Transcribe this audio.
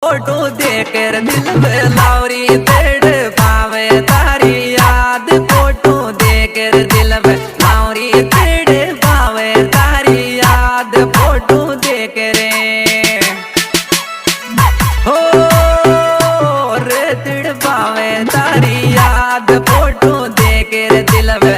Photo देकर दिल में लावरी तेड़ पावे तारी याद। फोटो देकर दिल में लावरी तेड़ पावे तारी याद। फोटो देकर हो रे तेड़ पावे तारी याद। फोटो देकर दिल में